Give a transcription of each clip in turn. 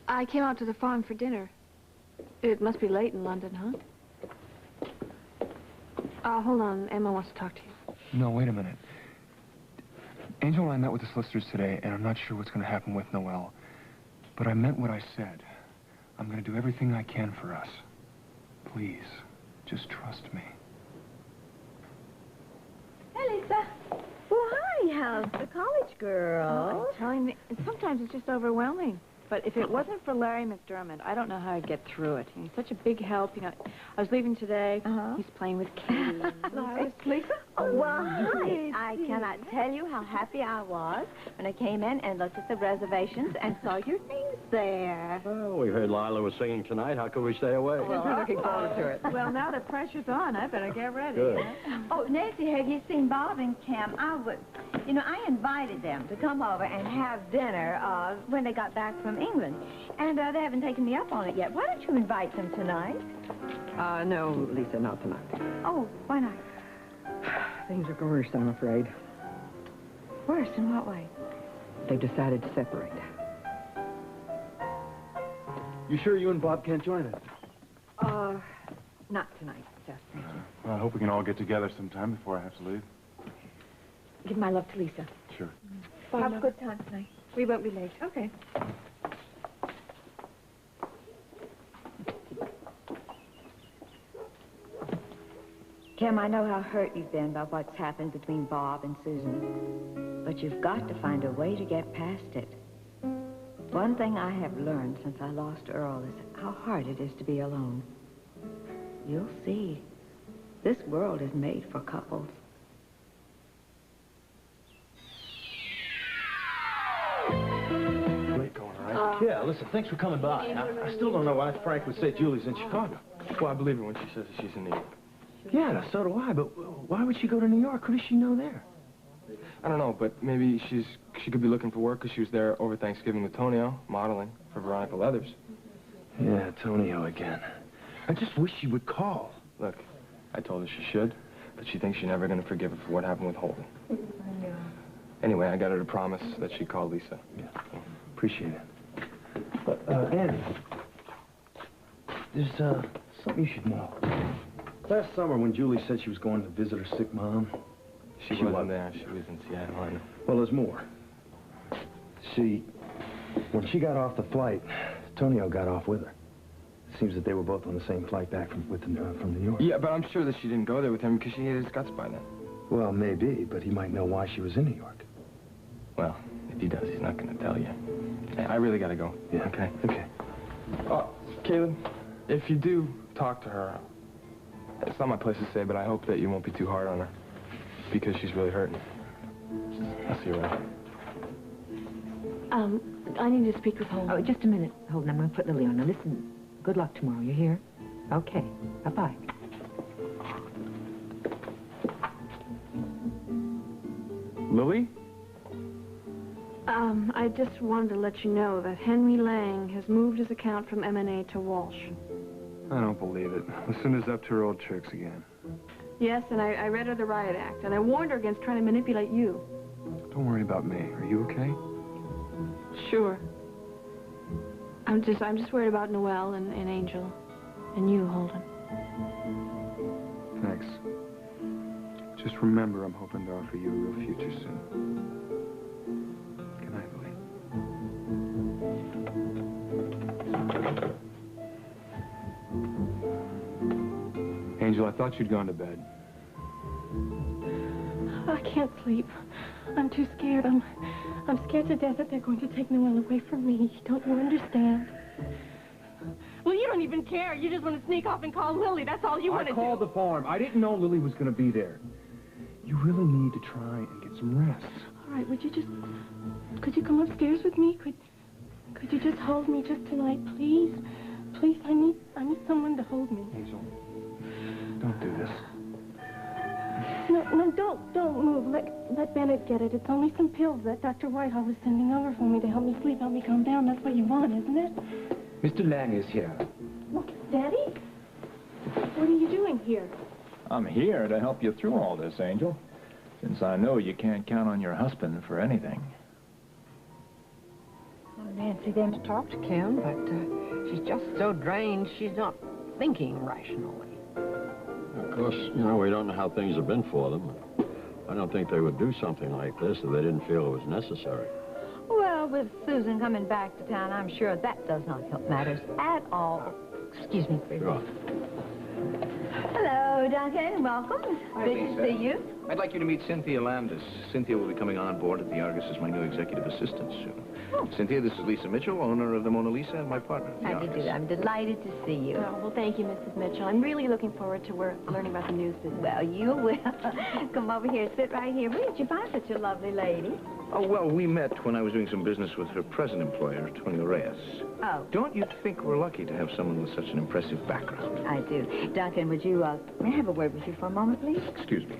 I came out to the farm for dinner. It must be late in London, huh? Hold on. Emma wants to talk to you. No, wait a minute. Angel and I met with the solicitors today, and I'm not sure what's going to happen with Noelle. But I meant what I said. I'm going to do everything I can for us. Please, just trust me. Hey, Lisa. Well, hi. How's the college girl? Oh, I'm telling you, sometimes it's just overwhelming. But if it wasn't for Larry McDermott, I don't know how I'd get through it. He's such a big help. You know, I was leaving today. He's playing with Katie. Lisa? Oh, well, hi. I cannot tell you how happy I was when I came in and looked at the reservations and saw your things there. Well, we heard Lila was singing tonight. How could we stay away? Well, we're looking forward to it. Well, now the pressure's on. I better get ready. Good. Oh, Nancy, have you seen Bob and Kim? You know, I invited them to come over and have dinner when they got back from England. And they haven't taken me up on it yet. Why don't you invite them tonight? No, Lisa, not tonight. Oh, why not? Things are worse, I'm afraid. Worse in what way? They've decided to separate. You sure you and Bob can't join us? Not tonight, Seth. Thank you. Well, I hope we can all get together sometime before I have to leave. Give my love to Lisa. Sure. Bye, Have Mom. a good time tonight. We won't be late. Okay. Kim, I know how hurt you've been by what's happened between Bob and Susan. But you've got to find a way to get past it. One thing I have learned since I lost Earl is how hard it is to be alone. You'll see. This world is made for couples. Great, going all right? Yeah, listen, thanks for coming by. I still don't know why Frank would say Julie's in Chicago. Well, I believe her when she says that she's in New York. Yeah, so do I, but why would she go to New York? Who does she know there? I don't know, but maybe she could be looking for work because she was there over Thanksgiving with Tonio, modeling for Veronica Leathers. Yeah, Tonio again. I just wish she would call. Look, I told her she should, but she thinks she's never going to forgive her for what happened with Holden. Anyway, I got her to promise that she'd call Lisa. Yeah, appreciate it. But, Andy, there's something you should know. Last summer, when Julie said she was going to visit her sick mom, She wasn't there. She was in Seattle. I know. Well, there's more. See, when she got off the flight, Tonio got off with her. It seems that they were both on the same flight back from New York. Yeah, but I'm sure that she didn't go there with him because she hated his guts by then. Well, maybe, but he might know why she was in New York. Well, if he does, he's not going to tell you. Hey, I really got to go. Yeah. Okay? Okay. Caleb, if you do talk to her, it's not my place to say, but I hope that you won't be too hard on her because she's really hurting. I'll see you around. I need to speak with Holden. Oh, just a minute, Holden. I'm going to put Lily on. Now, listen, good luck tomorrow. You hear? Okay. Bye-bye. Lily? I just wanted to let you know that Henry Lang has moved his account from M&A to Walsh. I don't believe it. Lucinda's up to her old tricks again. Yes, and I read her the riot act, and I warned her against trying to manipulate you. Don't worry about me. Are you okay? Sure. I'm just worried about Noelle and Angel. And you, Holden. Thanks. Just remember, I'm hoping to offer you a real future soon. Good night, Lily. Angel, I thought you'd gone to bed. I can't sleep. I'm too scared. I'm scared to death that they're going to take Noelle away from me. Don't you understand? Well, you don't even care. You just want to sneak off and call Lily. That's all you want to do. I called the farm. I didn't know Lily was going to be there. You really need to try and get some rest. All right, could you come upstairs with me? Could you just hold me just tonight, please? Please, I need someone to hold me. Angel, don't do this. No, don't move. Let Bennett get it. It's only some pills that Dr. Whitehall is sending over for me to help me sleep, help me calm down. That's what you want, isn't it? Mr. Lang is here. Well, Daddy? What are you doing here? I'm here to help you through all this, Angel, since I know you can't count on your husband for anything. Nancy then to talk to Kim, but she's just so drained she's not thinking rationally. Of course, you know, we don't know how things have been for them. I don't think they would do something like this if they didn't feel it was necessary. Well, with Susan coming back to town, I'm sure that does not help matters at all. Excuse me, please. Sure. Hello, Duncan. Welcome. Hi, Good Lisa. to see you. I'd like you to meet Cynthia Landis. Cynthia will be coming on board at the Argus as my new executive assistant soon. Oh. Cynthia, this is Lisa Mitchell, owner of the Mona Lisa, and my partner at the How do you Argus. do? I'm delighted to see you. Oh, well, thank you, Mrs. Mitchell. I'm really looking forward to learning about the news business. Well, you will. Come over here. Sit right here. Where did you find such a lovely lady? Oh, well, we met when I was doing some business with her present employer, Antonio Reyes. Oh. Don't you think we're lucky to have someone with such an impressive background? I do. Duncan, would you, may I have a word with you for a moment, please? Excuse me.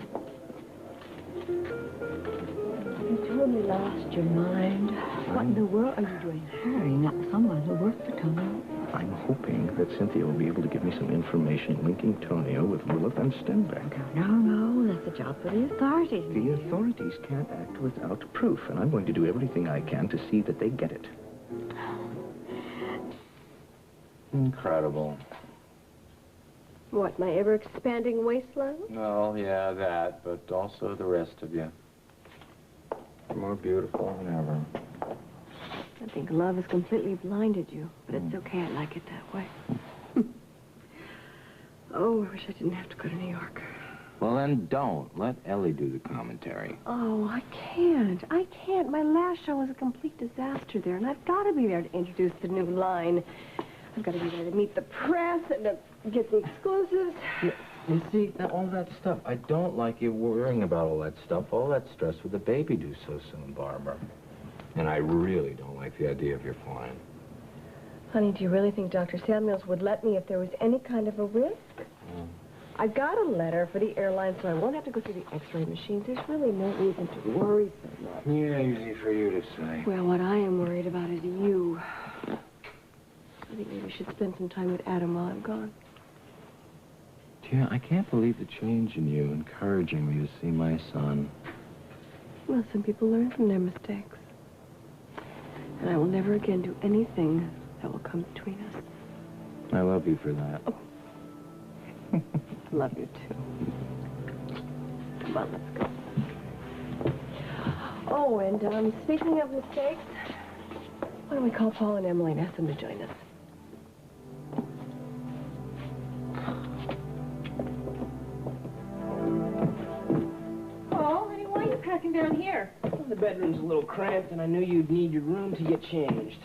You totally lost your mind. What in the world are you doing hiring not someone who worked for Tonio? I'm hoping that Cynthia will be able to give me some information linking Tonio with Lilith and Stenbeck. No, that's a job for the authorities. The authorities can't act without proof, and I'm going to do everything I can to see that they get it. Incredible. What, my ever-expanding waistline? Well, yeah, that, but also the rest of you. You're more beautiful than ever. I think love has completely blinded you, but it's okay. I like it that way. Oh, I wish I didn't have to go to New York. Well, then don't. Let Ellie do the commentary. Oh, I can't. I can't. My last show was a complete disaster there, and I've got to be there to introduce the new line. I've got to be there to meet the press and to get the exclusives. You see, all that stuff, I don't like you worrying about all that stuff. All that stress with the baby due so soon, Barbara. And I really don't like the idea of your flying. Honey, do you really think Dr. Samuels would let me if there was any kind of a risk? I got a letter for the airline, so I won't have to go through the x-ray machines. There's really no reason to worry so much. Yeah, easy for you to say. Well, what I am worried about is you. I think maybe we should spend some time with Adam while I'm gone. Tia, I can't believe the change in you, encouraging me to see my son. Well, some people learn from their mistakes. And I will never again do anything that will come between us. I love you for that. Oh. Love you, too. Come on, let's go. Oh, and speaking of mistakes, why don't we call Paul and Emily and ask them to join us? Paul, honey, why are you packing down here? Well, the bedroom's a little cramped, and I knew you'd need your room to get changed.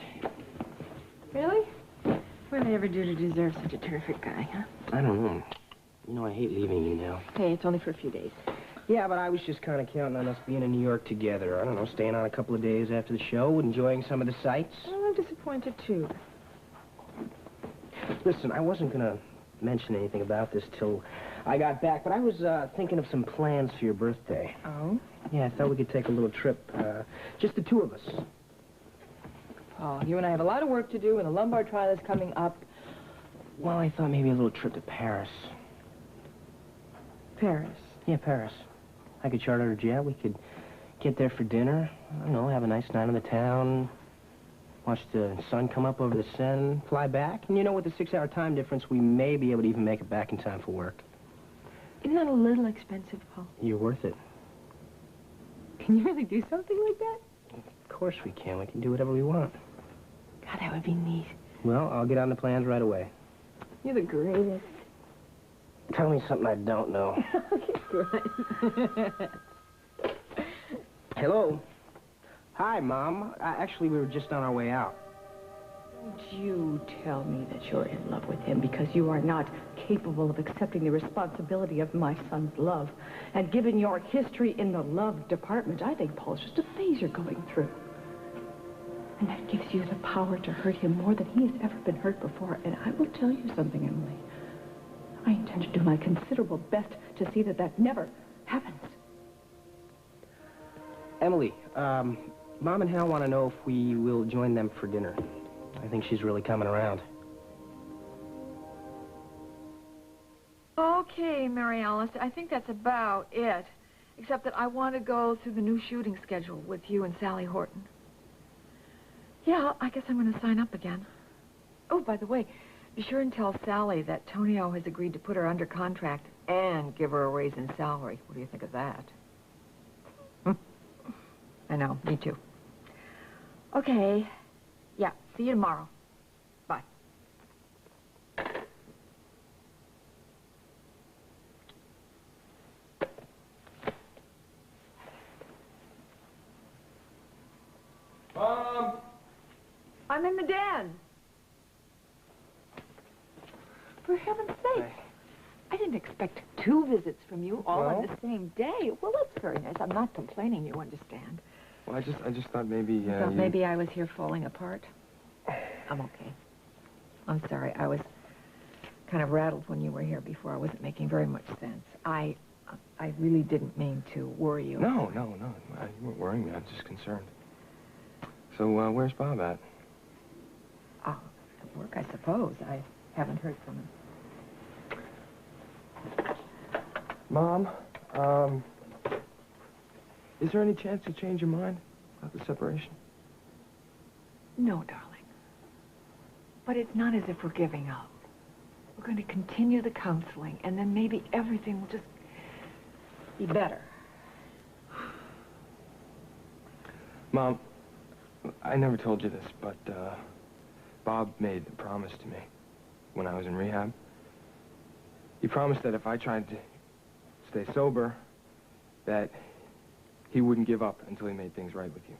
Really? What did I ever do to deserve such a terrific guy, huh? I don't know. You know, I hate leaving you now. Hey, it's only for a few days. Yeah, but I was just kind of counting on us being in New York together. I don't know, staying on a couple of days after the show, enjoying some of the sights. Well, I'm disappointed, too. Listen, I wasn't going to mention anything about this till I got back, but I was thinking of some plans for your birthday. Oh? Yeah, I thought we could take a little trip, just the two of us. Paul, you and I have a lot of work to do, and the lumbar trial is coming up. Well, I thought maybe a little trip to Paris. Paris? Yeah, Paris. I could charter a jet. We could get there for dinner. I don't know, have a nice night on the town, watch the sun come up over the Seine, fly back. And you know, with the 6-hour time difference, we may be able to even make it back in time for work. Isn't that a little expensive, Paul? You're worth it. Can you really do something like that? Of course we can. We can do whatever we want. God, that would be neat. Well, I'll get on the plans right away. You're the greatest. Tell me something I don't know. Okay, right. Hello. Hi, Mom. Actually, we were just on our way out. Don't you tell me that you're in love with him because you are not capable of accepting the responsibility of my son's love. And given your history in the love department, I think Paul's just a phase you're going through. And that gives you the power to hurt him more than he has ever been hurt before. And I will tell you something, Emily. I intend to do my considerable best to see that that never happens. Emily, Mom and Hal want to know if we will join them for dinner. I think she's really coming around. Okay, Mary Alice, I think that's about it. Except that I want to go through the new shooting schedule with you and Sally Horton. Yeah, I guess I'm going to sign up again. Oh, by the way, be sure and tell Sally that Tonio has agreed to put her under contract and give her a raise in salary. What do you think of that? I know, me too. Okay. Yeah, see you tomorrow. Bye. Mom! I'm in the den. For heaven's sake. I didn't expect 2 visits from you all on the same day. Well, that's very nice. I'm not complaining, you understand. Well, I just thought maybe, You thought maybe I was here falling apart? I'm okay. I'm sorry. I was kind of rattled when you were here before. I wasn't making very much sense. I really didn't mean to worry you. No. You weren't worrying me. I was just concerned. So, where's Bob at? Oh, at work, I suppose. I haven't heard from him. Mom, is there any chance you'll change your mind about the separation? No, darling. But it's not as if we're giving up. We're going to continue the counseling, and then maybe everything will just be better. Mom, I never told you this, but Bob made a promise to me when I was in rehab. He promised that if I tried to stay sober, that he wouldn't give up until he made things right with you.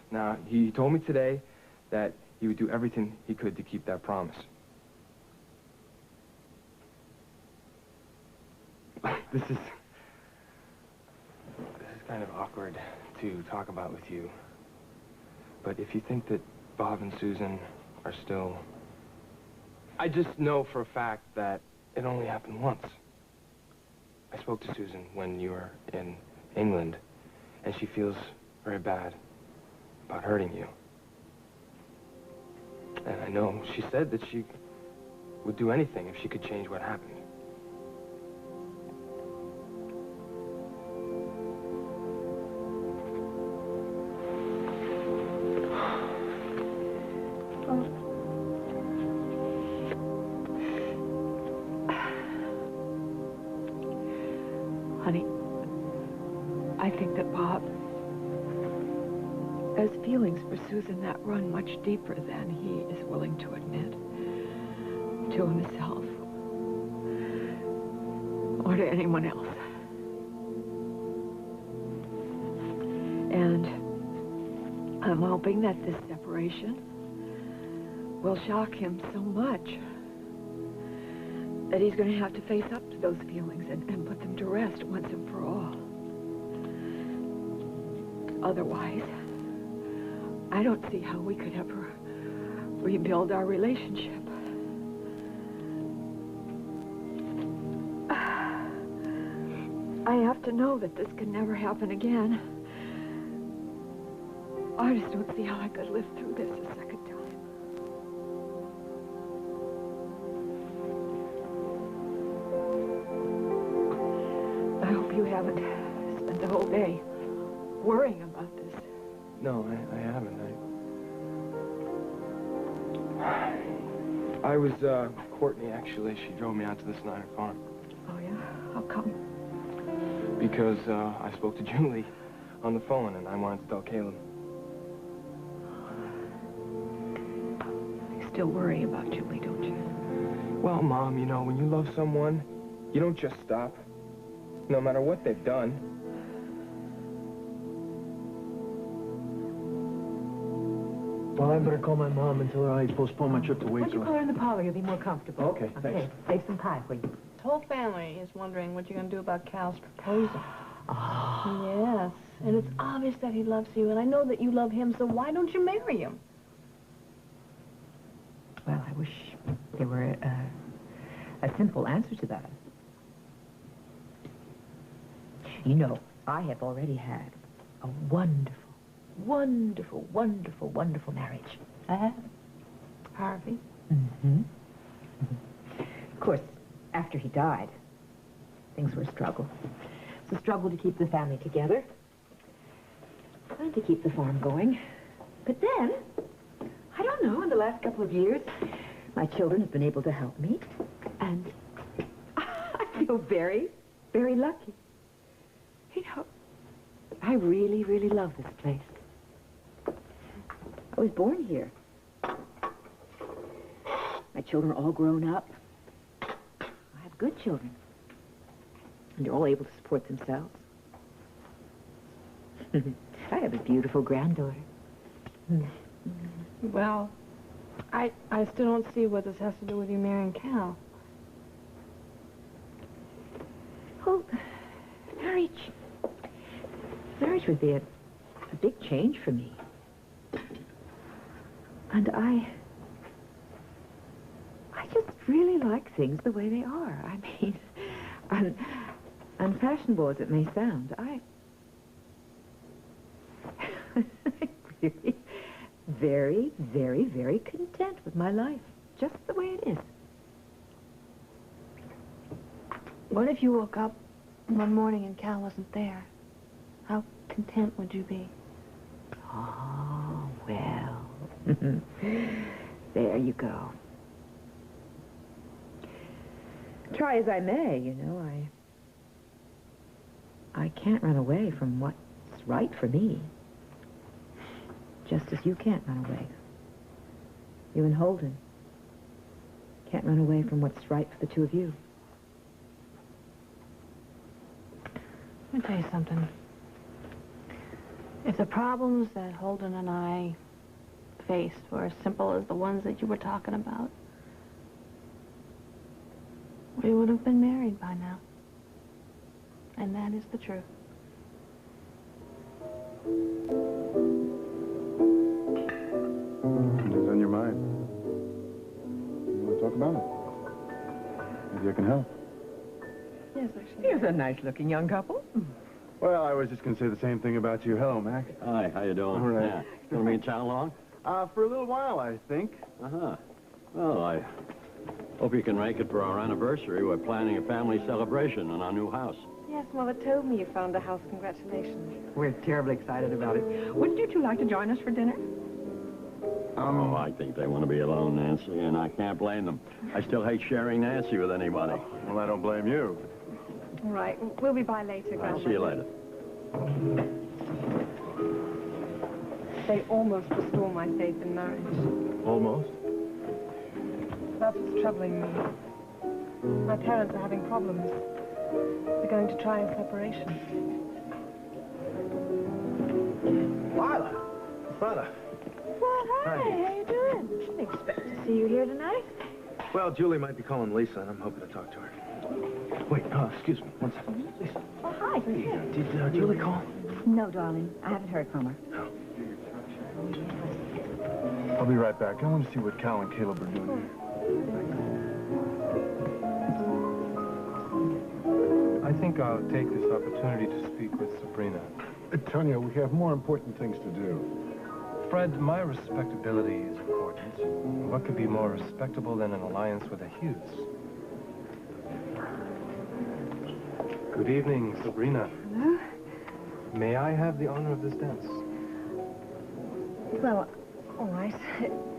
Now, he told me today that he would do everything he could to keep that promise. This is kind of awkward to talk about with you. But if you think that Bob and Susan are still... I just know for a fact that it only happened once. I spoke to Susan when you were in England, and she feels very bad about hurting you. And I know she said that she would do anything if she could change what happened. Honey, I think that Bob has feelings for Susan that run much deeper than he is willing to admit to himself or to anyone else. And I'm hoping that this separation will shock him so much that he's going to have to face up to those feelings and put them to rest once and for all. Otherwise, I don't see how we could ever rebuild our relationship. I have to know that this can never happen again. I just don't see how I could live through this a second time. I hope you haven't spent the whole day worrying about this. No, I haven't. I was, Courtney, actually. She drove me out to the Snyder farm. Oh, yeah? How come? Because, I spoke to Julie on the phone, and I wanted to tell Caleb. You still worry about Julie, don't you? Well, Mom, you know, when you love someone, you don't just stop. No matter what they've done. Well, I better call my mom and tell her I postponed my trip to Why don't you Waitsville. call her in the parlor? You'll be more comfortable. Okay, thanks. Save some pie for you. The whole family is wondering what you're going to do about Cal's proposal. Oh. Yes, and it's obvious that he loves you, and I know that you love him, so why don't you marry him? Well, I wish there were a simple answer to that. You know, I have already had a wonderful, wonderful, wonderful, wonderful marriage. I have. Harvey? Mm-hmm. Of course, after he died, things were a struggle. It's a struggle to keep the family together and to keep the farm going. But then, I don't know, in the last couple of years, my children have been able to help me. And I feel very, very lucky. You know, I really, really love this place. I was born here. My children are all grown up. I have good children. And they're all able to support themselves. I have a beautiful granddaughter. Well, I still don't see what this has to do with you marrying Cal. Well, marriage would be a big change for me. And I just really like things the way they are. I mean, unfashionable as it may sound, I'm really very, very, very content with my life, just the way it is. What if you woke up one morning and Cal wasn't there? How content would you be? Oh, well. There you go. Try as I may, you know, I can't run away from what's right for me. Just as you can't run away. You and Holden can't run away from what's right for the two of you. Let me tell you something. If the problems that Holden and I faced were as simple as the ones that you were talking about, we would have been married by now. And that is the truth. What's on your mind? You want to talk about it? Maybe I can help. Yes, actually. Here's a nice-looking young couple. Well, I was just going to say the same thing about you. Hello, Mac. Hi, how you doing? All right. Yeah. Gonna be in town long? For a little while, I think. Uh-huh. Well, I hope you can make it for our anniversary. We're planning a family celebration in our new house. Yes, Mother told me you found a house. Congratulations. We're terribly excited about it. Wouldn't you two like to join us for dinner? Oh, I think they want to be alone, Nancy, and I can't blame them. I still hate sharing Nancy with anybody. Well, I don't blame you. All right. We'll be by later, I'll see you later. They almost restore my faith in marriage. Almost? That's what's troubling me. My parents are having problems. They're going to try a separation. Lila! Brother. Well, hi, how you doing? Didn't expect to see you here tonight. Well, Julie might be calling Lisa, and I'm hoping to talk to her. Wait, excuse me, one second. Lisa. Oh, hi. Did Julie call? No, darling. I haven't heard from her. No. I'll be right back. I want to see what Cal and Caleb are doing here. I think I'll take this opportunity to speak with Sabrina. Tonio, we have more important things to do. Fred, my respectability is important. What could be more respectable than an alliance with the Hughes? Good evening, Sabrina. Hello? May I have the honor of this dance? Well, all right.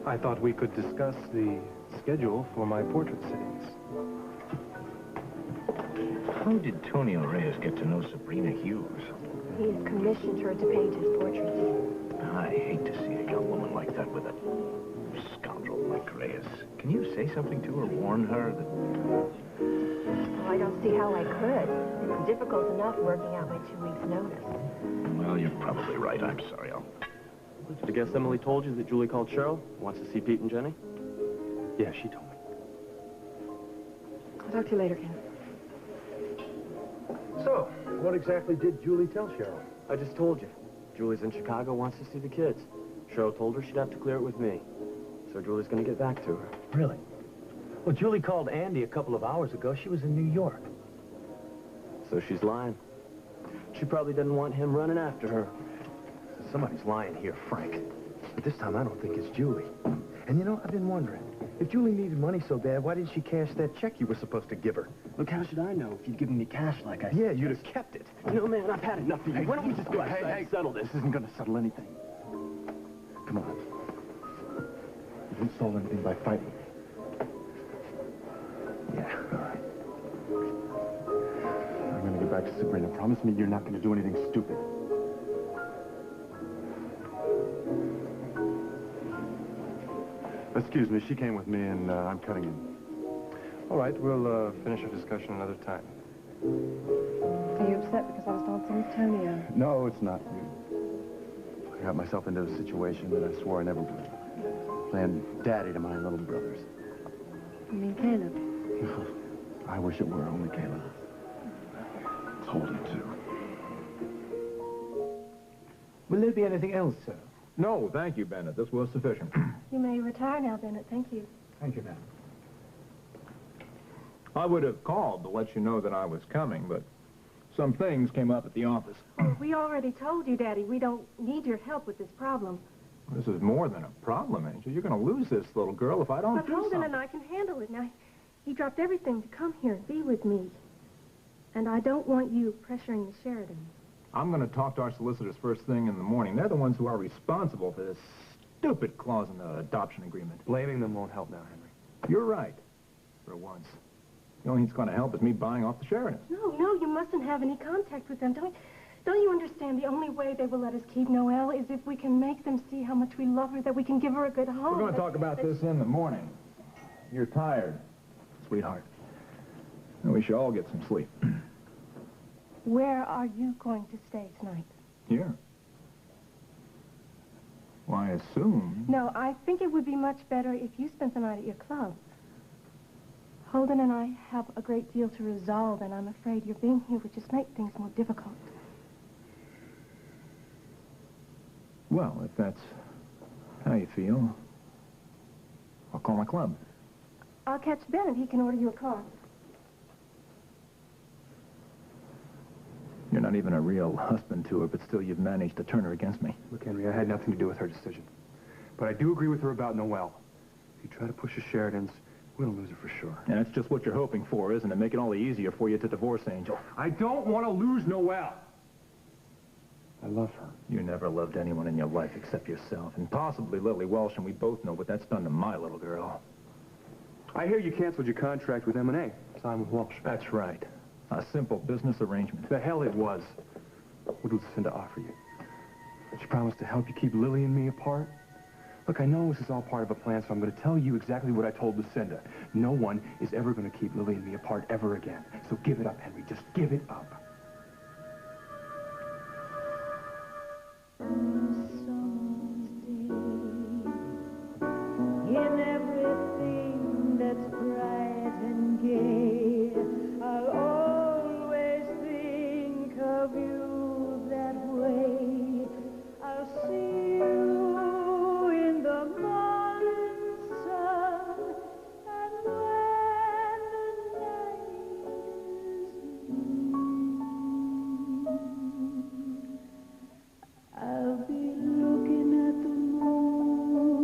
I thought we could discuss the schedule for my portrait sittings. How did Tony Reyes get to know Sabrina Hughes? He's commissioned her to paint his portraits. I hate to see a young woman like that with a scoundrel like Reyes. Can you say something to her, warn her that... Well, I don't see how I could. It's difficult enough working out my 2 weeks' notice. Well, you're probably right. I'm sorry. I guess Emily told you that Julie called Cheryl, wants to see Pete and Jenny? Yeah, she told me. I'll talk to you later, Ken. So, what exactly did Julie tell Cheryl? I just told you. Julie's in Chicago, wants to see the kids. Cheryl told her she'd have to clear it with me. So Julie's gonna get back to her. Really? Well, Julie called Andy a couple of hours ago. She was in New York. So she's lying. She probably doesn't want him running after her. Somebody's lying here, Frank. But this time I don't think it's Julie. And you know, I've been wondering, if Julie needed money so bad, why didn't she cash that check you were supposed to give her? Look, how should I know if you'd given me cash like I said? Yeah, you'd have kept it. No, man, I've had enough of you. Why don't we just go outside and settle this? This isn't going to settle anything. Come on. solve anything by fighting. Yeah, all right. I'm gonna get back to Sabrina. Promise me you're not gonna do anything stupid. Excuse me, she came with me and I'm cutting in. All right, we'll finish our discussion another time. Are you upset because I was dancing with Tonio? No, it's not you. I got myself into a situation that I swore I never would. Playing daddy to my little brothers. You mean Caleb? I wish it were only Caleb. It's Holden, too. Will there be anything else, sir? No, thank you, Bennett. This was sufficient. You may retire now, Bennett. Thank you. Thank you, ma'am. I would have called to let you know that I was coming, but some things came up at the office. Oh, we already told you, Daddy, we don't need your help with this problem. This is more than a problem, Angel. You're going to lose this little girl if I don't But do Holden something. and I can handle it. Now, he dropped everything to come here and be with me. And I don't want you pressuring the Sheridans. I'm going to talk to our solicitors first thing in the morning. They're the ones who are responsible for this stupid clause in the adoption agreement. Blaming them won't help now, Henry. You're right, for once. The only thing that's going to help is me buying off the Sheridans. No, you mustn't have any contact with them. Don't you understand? The only way they will let us keep Noelle is if we can make them see how much we love her, that we can give her a good home. We're going to talk about this in the morning. You're tired, sweetheart. And we should all get some sleep. Where are you going to stay tonight? Here. Well, I assume... No, I think it would be much better if you spent the night at your club. Holden and I have a great deal to resolve, and I'm afraid your being here would just make things more difficult. Well, if that's how you feel, I'll call my club. I'll catch Bennett. He can order you a car. You're not even a real husband to her, but still you've managed to turn her against me. Look, Henry, I had nothing to do with her decision. But I do agree with her about Noelle. If you try to push the Sheridans, we'll lose her for sure. And that's just what you're hoping for, isn't it? Make it all the easier for you to divorce Angel. I don't want to lose Noelle. I love her. You never loved anyone in your life except yourself, and possibly Lily Welsh, and we both know what that's done to my little girl. I hear you canceled your contract with M&A. Signed with Welsh. That's right. A simple business arrangement. The hell it was. What did Lucinda offer you? She promised to help you keep Lily and me apart. Look, I know this is all part of a plan, so I'm going to tell you exactly what I told Lucinda. No one is ever going to keep Lily and me apart ever again. So give it up, Henry. Just give it up. In everything that's bright and gay, I'll always think of you that way. I'll see you in the morning sun, and when the night is blue, I'll be looking at the moon,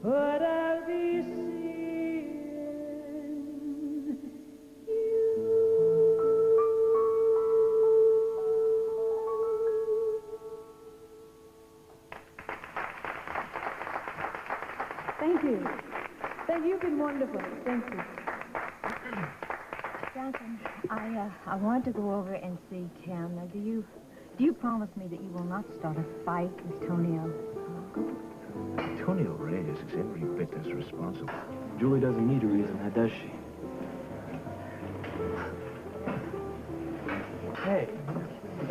but I'll be seeing Thank you. You've been wonderful. Thank you. Johnson, I want to go over and see Tim. Now, do you promise me that you will not start a fight with Tonio? Tonio Reyes is every bit as responsible. Julie doesn't need a reason, now does she? Hey.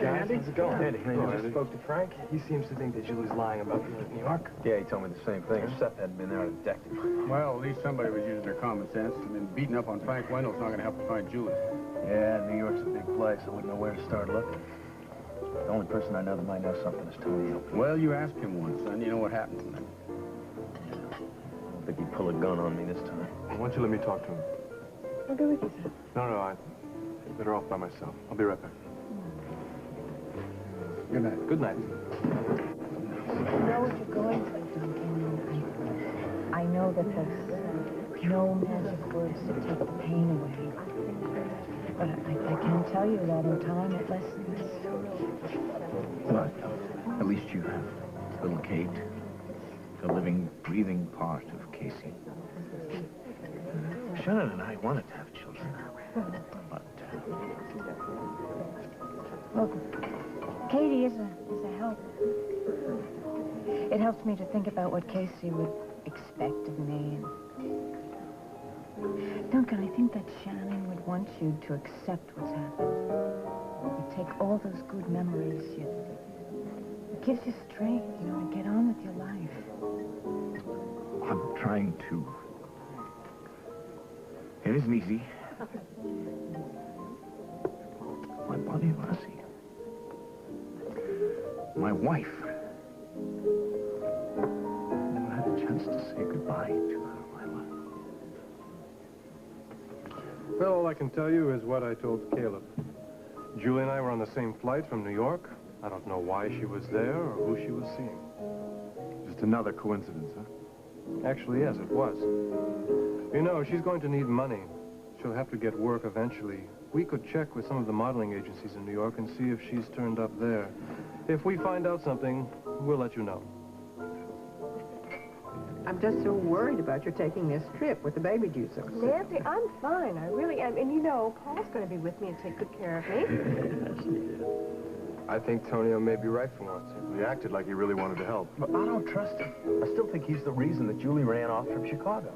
Guys, how's it going? Andy, I just spoke to Frank. He seems to think that Julie's lying about being in New York. Yeah, he told me the same thing. If Seth hadn't been there, I'd have decked him. Well, at least somebody was using their common sense. I mean, beating up on Frank Wendell's not going to help to find Julie. Yeah, New York's a big place. I wouldn't know where to start looking. The only person I know that might know something is Tonio. Well, you asked him once, son. You know what happened to him. I don't think he'd pull a gun on me this time. Why don't you let me talk to him? I'll go with you, sir. No, I'm better off by myself. I'll be right back. Good night. Good night. I know what you're going through, Duncan. I know that there's no magic words to take the pain away. But I can tell you that in time it lessens. But at least you have little Kate. a living, breathing part of Casey. Shannon and I wanted to have children, but Look, Katie is a help. It helps me to think about what Casey would expect of me. Duncan, I think that Shannon would want you to accept what's happened. You take all those good memories, it gives you strength, you know, to get on with your life. I'm trying to. It isn't easy. My Bonnie Lassie. My wife. Never had a chance to say goodbye to her, Lila. Well, all I can tell you is what I told Caleb. Julie and I were on the same flight from New York. I don't know why she was there or who she was seeing. Just another coincidence, huh? Actually, yes, it was. You know, she's going to need money. She'll have to get work eventually. We could check with some of the modeling agencies in New York and see if she's turned up there. If we find out something, we'll let you know. I'm just so worried about you taking this trip with the baby juicer. Nancy, I'm fine. I really am. And you know, Paul's going to be with me and take good care of me. I think Tonio may be right for once. He acted like he really wanted to help. But I don't trust him. I still think he's the reason that Julie ran off from Chicago.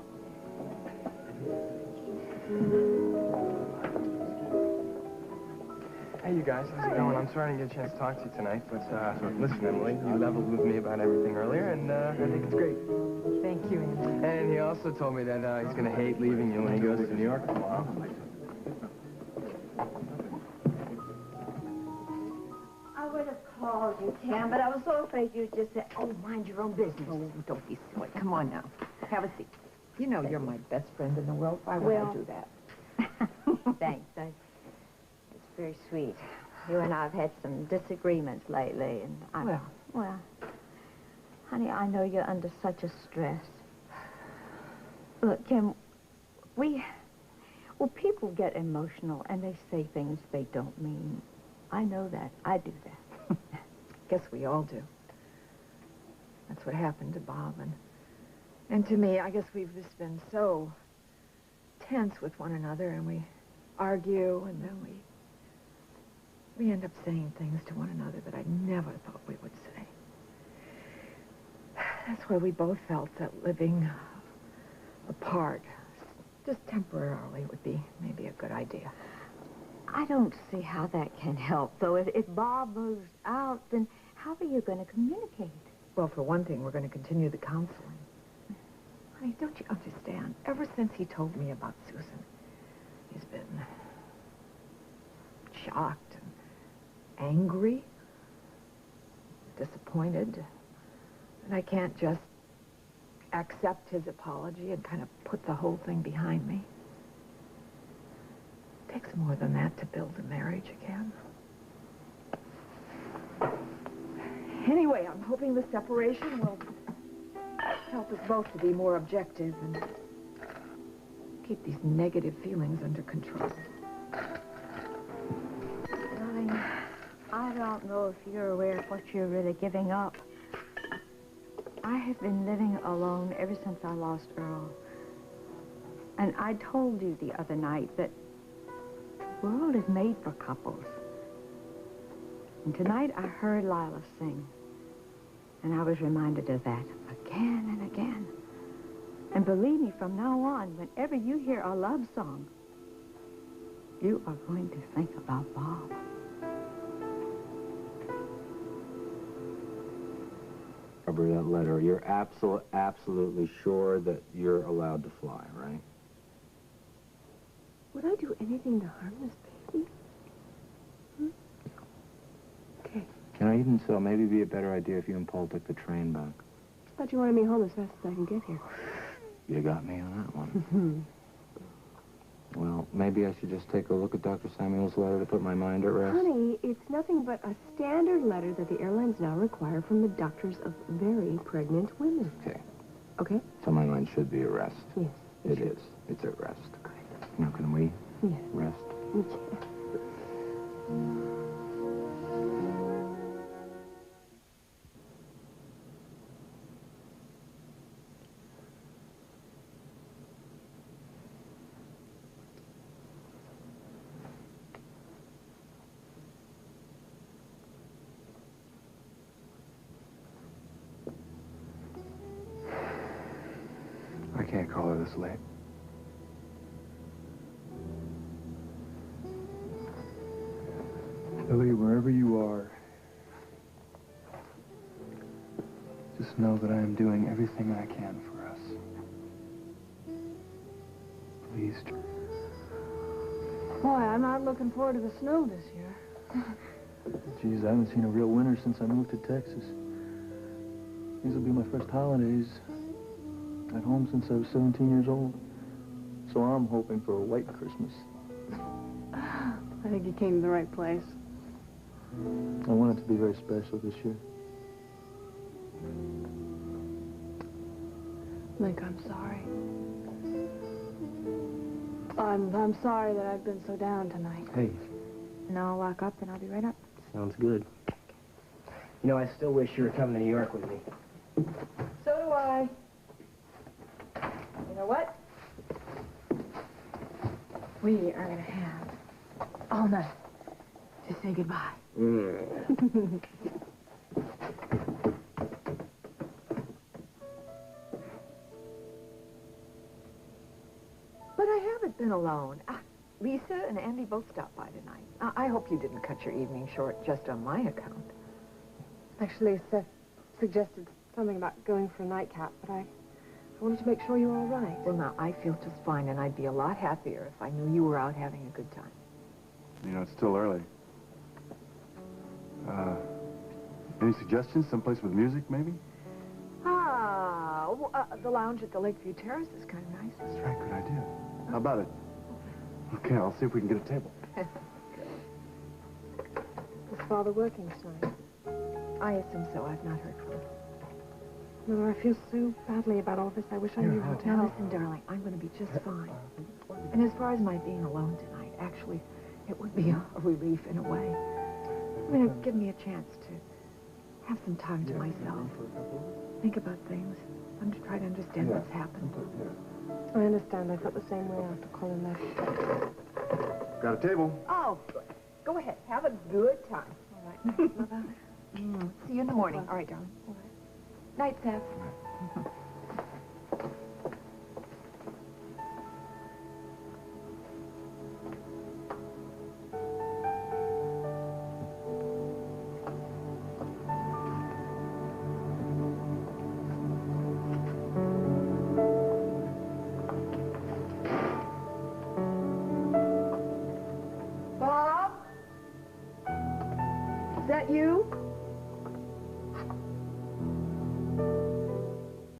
Hey, you guys, how's it going? I'm sorry I didn't get a chance to talk to you tonight, but listen, Emily, you leveled with me about everything earlier, and I think it's great. Thank you, Andy. And he also told me that he's going to hate leaving you when he goes to New York tomorrow. I would have called you, Tam, but I was so afraid you'd just say, oh, mind your own business. Oh, don't be silly. Come on now. Have a seat. You know you're my best friend in the world. Why would I do that? Thanks. It's very sweet. You and I have had some disagreements lately, and well, honey, I know you're under such a stress. Look, Kim, people get emotional, and they say things they don't mean. I know that. I do that. Guess we all do. That's what happened to Bob, and to me. I guess we've just been so tense with one another, and we argue, and then we end up saying things to one another that I never thought we would say. That's why we both felt that living apart, just temporarily, would be maybe a good idea. I don't see how that can help, though. If Bob moves out, then how are you going to communicate? Well, for one thing, we're going to continue the counseling. Honey, don't you understand? Ever since he told me about Susan, he's been shocked and angry, disappointed. And I can't just accept his apology and kind of put the whole thing behind me. It takes more than that to build a marriage again. Anyway, I'm hoping the separation will help us both to be more objective and keep these negative feelings under control. Darling, I don't know if you're aware of what you're really giving up. I have been living alone ever since I lost Earl. And I told you the other night that the world is made for couples. And tonight I heard Lila sing. And I was reminded of that again and again. And believe me, from now on, whenever you hear a love song, you are going to think about Bob. Robert, that letter, you're absolutely sure that you're allowed to fly, right? Would I do anything to harm this baby? Okay. You know, even so, maybe it'd be a better idea if you and Paul took the train back. I thought you wanted me home as fast as I can get here. You got me on that one. Well, maybe I should just take a look at Dr. Samuel's letter to put my mind at rest. Honey, it's nothing but a standard letter that the airlines now require from the doctors of very pregnant women. Okay. Okay? So my mind should be at rest. Yes. It is. It's at rest. Now, can we rest? We can. can't call her this late. Lily, wherever you are, just know that I am doing everything I can for us. Please. Boy, I'm not looking forward to the snow this year. Geez, I haven't seen a real winter since I moved to Texas. These will be my first holidays at home since I was 17 years old. So I'm hoping for a white Christmas. I think you came to the right place. I want it to be very special this year. Link, I'm sorry. I'm sorry that I've been so down tonight. Hey, Now I'll lock up and I'll be right up. sounds good. You know, I still wish you were coming to New York with me. So do I. You know what? We are going to have all night to say goodbye. But I haven't been alone. Lisa and Andy both stopped by tonight. I hope you didn't cut your evening short just on my account. Actually, Seth suggested something about going for a nightcap, but I wanted to make sure you were all right. Well, now, I feel just fine, and I'd be a lot happier if I knew you were out having a good time. You know, it's still early. Any suggestions? Someplace with music, maybe? The lounge at the Lakeview Terrace is kind of nice. That's right, good idea. How about it? Okay, I'll see if we can get a table. Is Father working tonight? I assume so. I've not heard from him. Mother, I feel so badly about all this. I wish I knew how to Now, help. listen, darling, I'm going to be just fine. And as far as my being alone tonight, actually, it would be a relief in a way. I mean, it'd give me a chance to have some time to myself. Think about things. I'm to try to understand what's happened. I understand. I felt the same way after Colin left. Got a table. Oh, good. Go ahead. Have a good time. All right. Mother. See you in the morning. All right, darling. All right. Night, Seth. Bob? Is that you?